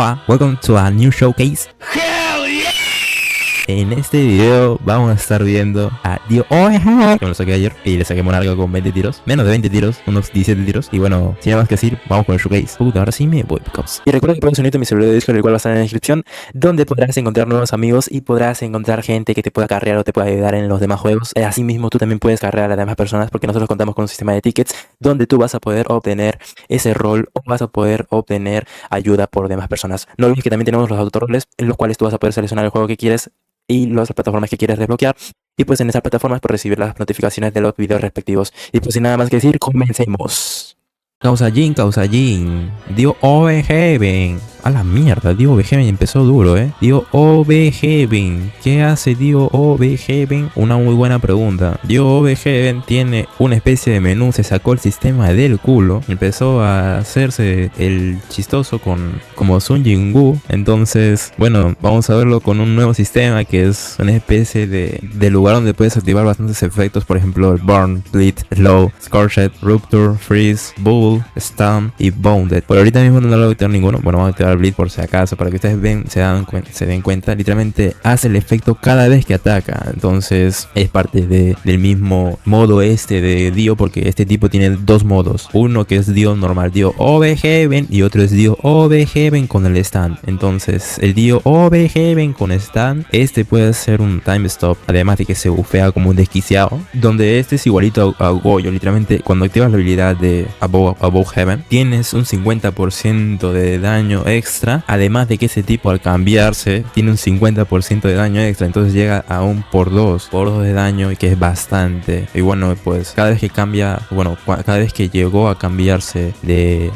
Hola, welcome to a new showcase. En este video vamos a estar viendo a Dio OVG, que me lo saqué ayer y le saqué monarca con 20 tiros, menos de 20 tiros, unos 17 tiros. Y bueno, sin nada más que decir, vamos con el showcase. Ahora sí me voy, picos. Y recuerda que puedes unirte a mi servidor de Discord, el cual va a estar en la descripción, donde podrás encontrar nuevos amigos y podrás encontrar gente que te pueda carrear o te pueda ayudar en los demás juegos. Asimismo, tú también puedes carrear a las demás personas, porque nosotros contamos con un sistema de tickets donde tú vas a poder obtener ese rol o vas a poder obtener ayuda por demás personas. No olvides que también tenemos los autorroles, en los cuales tú vas a poder seleccionar el juego que quieres y las plataformas que quieres desbloquear, y pues en esas plataformas por recibir las notificaciones de los videos respectivos. Y pues sin nada más que decir, comencemos. Causa Jin, Dio OVG, ven. A la mierda, Dio OVG empezó duro, Dio OVG, ¿qué hace Dio OVG? Una muy buena pregunta. Dio OVG tiene una especie de menú, se sacó el sistema del culo, empezó a hacerse el chistoso como Sun Jin-woo. Entonces, bueno, vamos a verlo con un nuevo sistema que es una especie de lugar donde puedes activar bastantes efectos, por ejemplo el Burn, Bleed, Slow, Scorched, Rupture, Freeze, Bull, Stun y Bounded. Por ahorita mismo no lo voy a activar ninguno, bueno, vamos a activar Bleed por si acaso, para que ustedes se den cuenta, literalmente hace el efecto cada vez que ataca. Entonces es parte del mismo modo de Dio, porque este tipo tiene dos modos, uno que es Dio normal, Dio OVG, y otro es Dio OVG con el stun. Entonces el Dio OVG con stun, puede hacer un time stop, además de que se bufea como un desquiciado, donde es igualito a Goyo. Literalmente cuando activas la habilidad de Above Heaven tienes un 50% de daño extra, además de que ese tipo al cambiarse tiene un 50% de daño extra, entonces llega a un por 2 de daño, y que es bastante. Y bueno, pues cada vez que cambia, cada vez que llegó a cambiarse de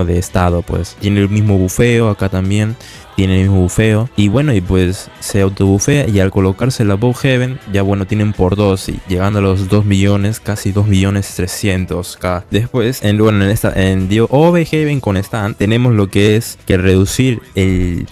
estado, pues tiene el mismo bufeo. Acá también tiene el mismo bufeo, y bueno, y pues se autobufea, y al colocarse la Above Heaven ya tienen por 2, y llegando a los 2 millones, casi 2.300.000. Después en Dio OVG con stun tenemos lo que es que reduce el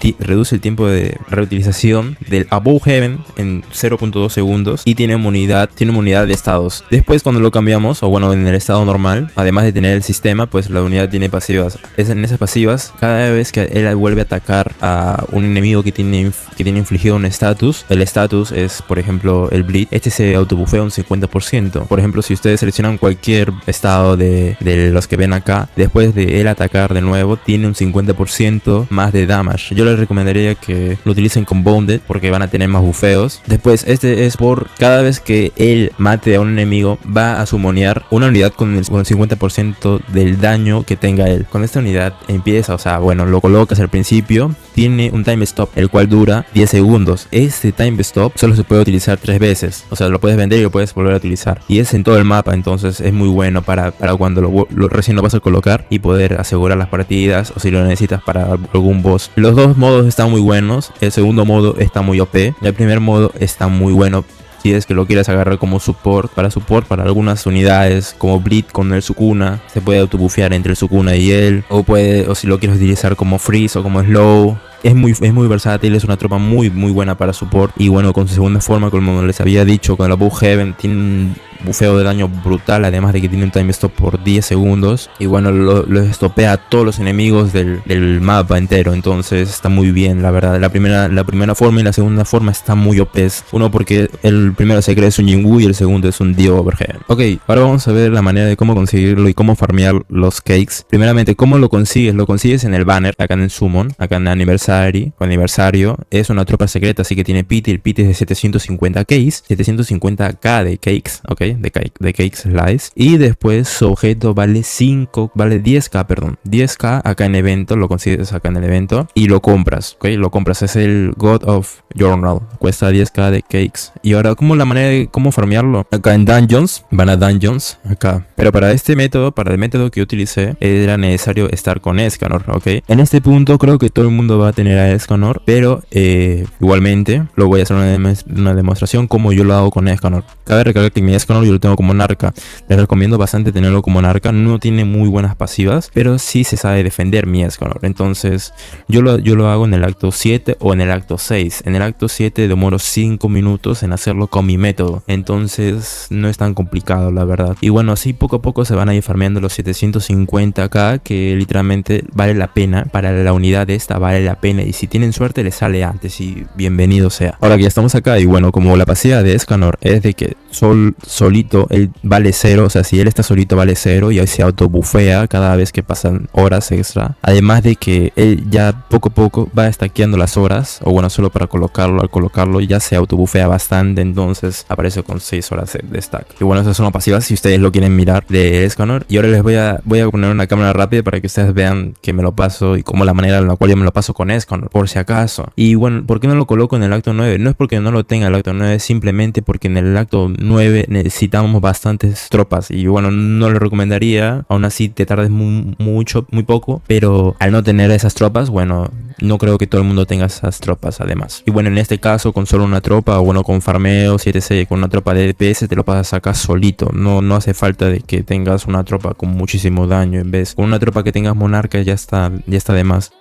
tiempo de reutilización del Above Heaven en 0.2 segundos, y tiene inmunidad de estados. Después cuando lo cambiamos, en el estado normal, además de tener el sistema, pues la unidad tiene pasivas. En esas pasivas, cada vez que él vuelve a atacar a un enemigo que tiene infligido un estatus, el estatus es, por ejemplo, el Bleed, se autobufea un 50%. Por ejemplo, si ustedes seleccionan cualquier estado de los que ven acá, después de él atacar de nuevo, tiene un 50% más de damage. Yo les recomendaría que lo utilicen con Bounded, porque van a tener más bufeos. Después, es por cada vez que él mate a un enemigo, va a summonear una unidad con el 50% del daño que tenga él. Con esta unidad empieza, lo colocas al principio, tiene un time stop, el cual dura 10 segundos. Este time stop solo se puede utilizar 3 veces. Lo puedes vender y lo puedes volver a utilizar. Y es en todo el mapa, entonces es muy bueno para cuando recién lo vas a colocar y poder asegurar las partidas, o si lo necesitas para algún boss. Los dos modos están muy buenos. El segundo modo está muy OP. El primer modo está muy bueno si es que lo quieres agarrar como support para algunas unidades, como Bleed con el Sukuna, se puede autobufear entre el Sukuna y él, o si lo quieres utilizar como Freeze o como Slow. Es muy versátil, es una tropa muy buena para support. Y bueno, con su segunda forma, como les había dicho, con la Above Heaven, tiene un bufeo de daño brutal, además de que tiene un time stop por 10 segundos. Y bueno, lo estopea a todos los enemigos del mapa entero. Entonces está muy bien, la verdad. La primera forma y la segunda forma están muy OPs. Uno porque el primero se cree es un Jin-woo y el segundo es un Dio OVG. Ok, ahora vamos a ver la manera de cómo conseguirlo y cómo farmear los cakes. Primeramente, ¿cómo lo consigues? Lo consigues en el banner, acá en Summon, acá en aniversario. Es una tropa secreta, así que tiene pity. El pity es de 750 cakes, 750k de cakes, ok, de cakes slice. Y después su objeto vale 10k acá en evento. Lo consigues acá en el evento y lo compras, ok, es el God of Journal, cuesta 10k de cakes. Y ahora, la manera de cómo farmearlo, acá en Dungeons, van a Dungeons acá. Pero para el método que yo utilicé, era necesario estar con Escanor, ok. En este punto creo que todo el mundo va a tener a Escanor, pero igualmente lo voy a hacer una demostración como yo lo hago con Escanor. Cabe recalcar que mi Escanor yo lo tengo como Narca. Les recomiendo bastante tenerlo como Narca. No tiene muy buenas pasivas, pero sí se sabe defender mi Escanor. Entonces yo lo hago en el acto 7 o en el acto 6. En el acto 7 demoro 5 minutos en hacerlo con mi método. Entonces no es tan complicado, la verdad. Y bueno, así poco a poco se van a ir farmeando los 750k, que literalmente vale la pena. Para la unidad esta vale la pena. Y si tienen suerte les sale antes y bienvenido sea. Ahora que ya estamos acá, y bueno, como la pasiva de Escanor es de que solito él vale 0. O sea, si él está solito vale 0 y ahí se autobufea cada vez que pasan horas extra. Además de que él ya poco a poco va stackeando las horas. O bueno, solo para colocarlo. Al colocarlo ya se autobufea bastante. Entonces aparece con 6 horas de stack. Y bueno, esas son las pasivas si ustedes lo quieren mirar de Escanor. Y ahora les voy a poner una cámara rápida para que ustedes vean que me lo paso y cómo la manera en la cual yo me lo paso con Escanor, por si acaso. Y bueno, ¿por qué no lo coloco en el acto 9? No es porque no lo tenga en el acto 9, simplemente porque en el acto 9 necesitamos bastantes tropas. Y bueno, no lo recomendaría. Aún así te tardes muy poco. Pero al no tener esas tropas, bueno, no creo que todo el mundo tenga esas tropas además. Y bueno, en este caso con solo una tropa, o bueno, con farmeo 7C, con una tropa de DPS te lo pasas acá solito. No hace falta de que tengas una tropa con muchísimo daño. En vez con una tropa que tengas monarca ya está de más.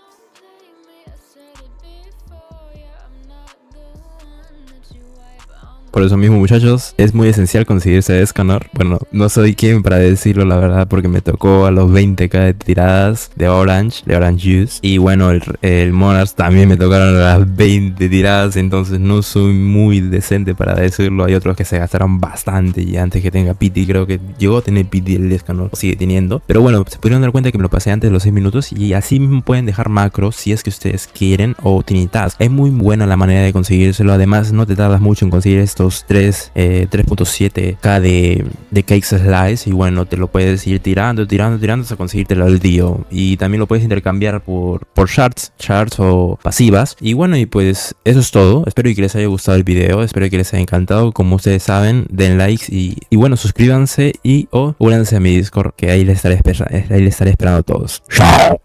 Por eso mismo, muchachos, es muy esencial conseguirse a Escanor. Bueno, no soy quien para decirlo, la verdad, porque me tocó a los 20k de tiradas de Orange Juice. Y bueno, el Monarch también me tocaron a las 20 tiradas, entonces no soy muy decente para decirlo. Hay otros que se gastaron bastante y antes que tenga pity, creo que llegó a tener pity el Escanor, sigue teniendo. Pero bueno, se pudieron dar cuenta que me lo pasé antes de los 6 minutos y así mismo pueden dejar macros si es que ustedes quieren, o tinitas. Es muy buena la manera de conseguírselo, además no te tardas mucho en conseguir esto. 3.7k de Cake Slice, y bueno, te lo puedes ir tirando hasta conseguírtelo al Dio, y también lo puedes intercambiar por shards o pasivas. Y bueno, y pues eso es todo. Espero que les haya gustado el video, espero que les haya encantado. Como ustedes saben, den likes y bueno, suscríbanse y o únanse a mi Discord, que ahí les estaré esperando a todos. ¡Chao!